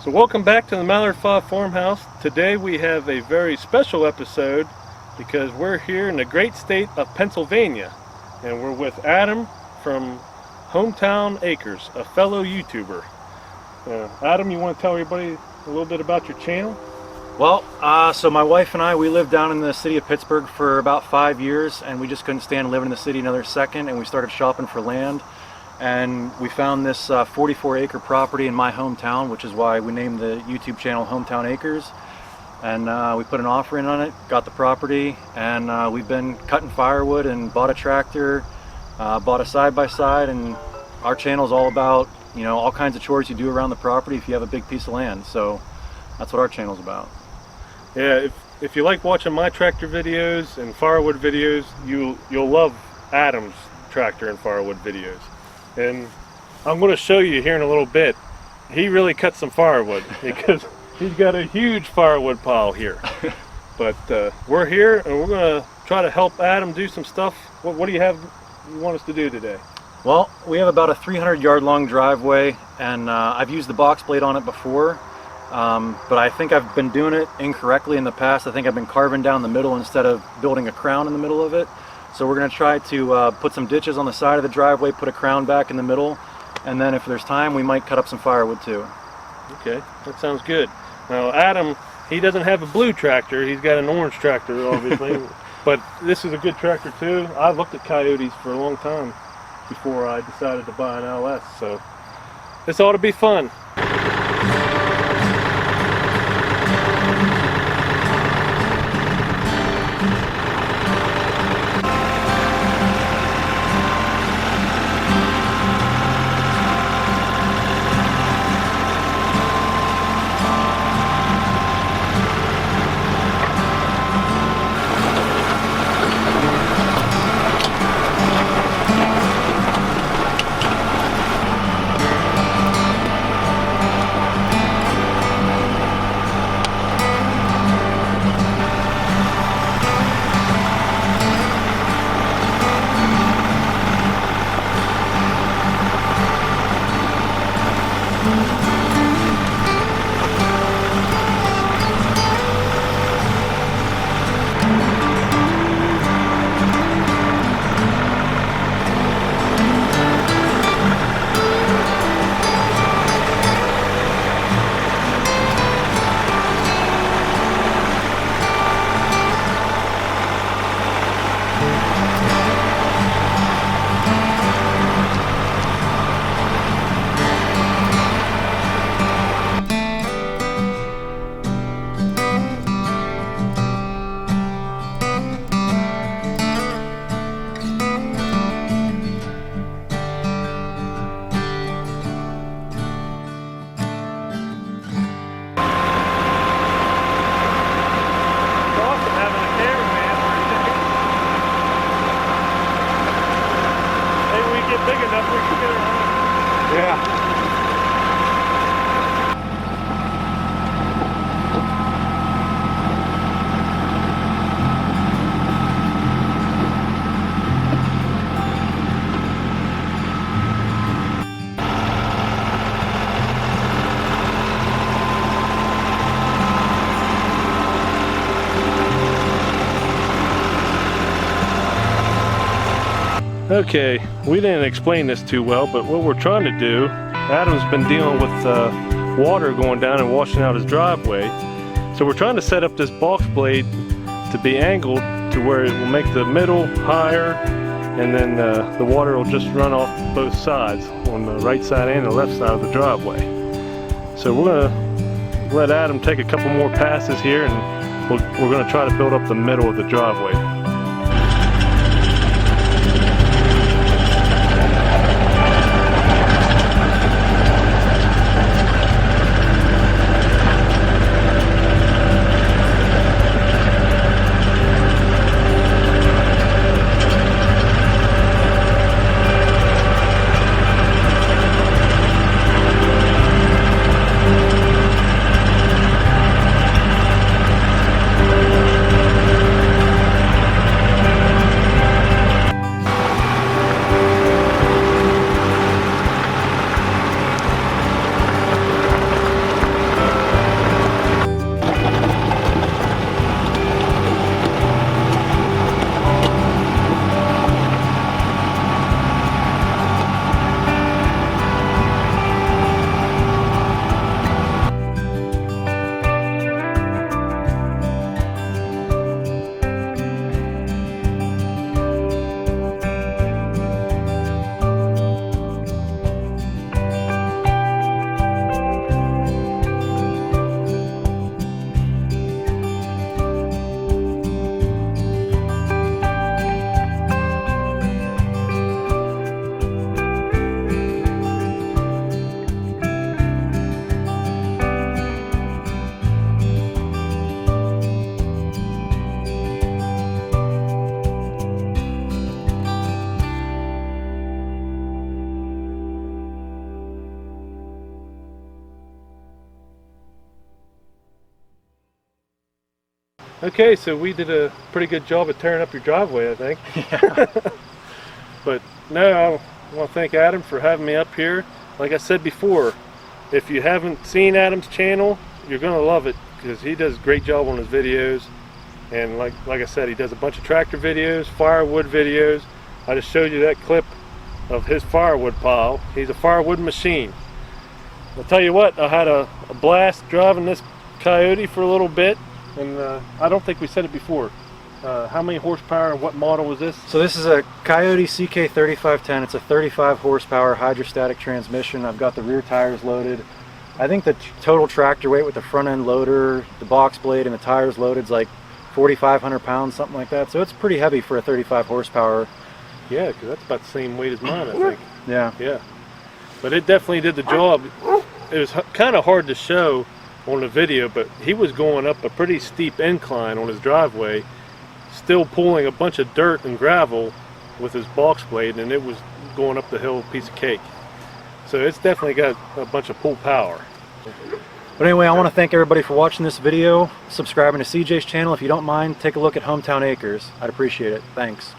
So welcome back to the Mallard Farmhouse. Today we have a very special episode because we're here in the great state of Pennsylvania, and we're with Adam from Hometown Acres, a fellow YouTuber. Adam, you want to tell everybody a little bit about your channel? Well, so my wife and I, we lived down in the city of Pittsburgh for about 5 years, and we just couldn't stand living in the city another second, and we started shopping for land. And we found this 44-acre property in my hometown, which is why we named the YouTube channel Hometown Acres. And we put an offer in on it, got the property, and we've been cutting firewood and bought a tractor, bought a side-by-side, and our channel is all about, you know, all kinds of chores you do around the property if you have a big piece of land. So that's what our channel's about. Yeah, if you like watching my tractor videos and firewood videos, you'll love Adam's tractor and firewood videos. And I'm going to show you here in a little bit. He really cut some firewood because he's got a huge firewood pile here. But we're here and we're going to try to help Adam do some stuff. What do you want us to do today? Well, we have about a 300-yard long driveway, and I've used the box blade on it before, but I think I've been doing it incorrectly in the past. I think I've been carving down the middle instead of building a crown in the middle of it. So we're going to try to put some ditches on the side of the driveway, put a crown back in the middle, and then if there's time we might cut up some firewood too. Okay, that sounds good. Now Adam, he doesn't have a blue tractor, he's got an orange tractor obviously, but this is a good tractor too. I looked at Coyotes for a long time before I decided to buy an LS, so this ought to be fun. Okay, we didn't explain this too well, but what we're trying to do, Adam's been dealing with water going down and washing out his driveway. So we're trying to set up this box blade to be angled to where it will make the middle higher, and then the water will just run off both sides, on the right side and the left side of the driveway. So we're going to let Adam take a couple more passes here, and we're going to try to build up the middle of the driveway. Okay, so we did a pretty good job of tearing up your driveway, I think. Yeah. But no, I want to thank Adam for having me up here. Like I said before, if you haven't seen Adam's channel, you're going to love it because he does a great job on his videos. And like I said, he does a bunch of tractor videos, firewood videos. I just showed you that clip of his firewood pile. He's a firewood machine. I'll tell you what, I had a blast driving this Coyote for a little bit. And I don't think we said it before. How many horsepower and what model was this? So this is a Coyote CK3510. It's a 35 horsepower hydrostatic transmission. I've got the rear tires loaded. I think the total tractor weight with the front end loader, the box blade, and the tires loaded is like 4,500 pounds, something like that. So it's pretty heavy for a 35 horsepower. Yeah, because that's about the same weight as mine, I think. Yeah. Yeah. But it definitely did the job. It was kind of hard to show on the video, but he was going up a pretty steep incline on his driveway, still pulling a bunch of dirt and gravel with his box blade, and it was going up the hill a piece of cake. So it's definitely got a bunch of pull power. But anyway, I want to thank everybody for watching this video, subscribing to CJ's channel. If you don't mind, take a look at Hometown Acres. I'd appreciate it. Thanks.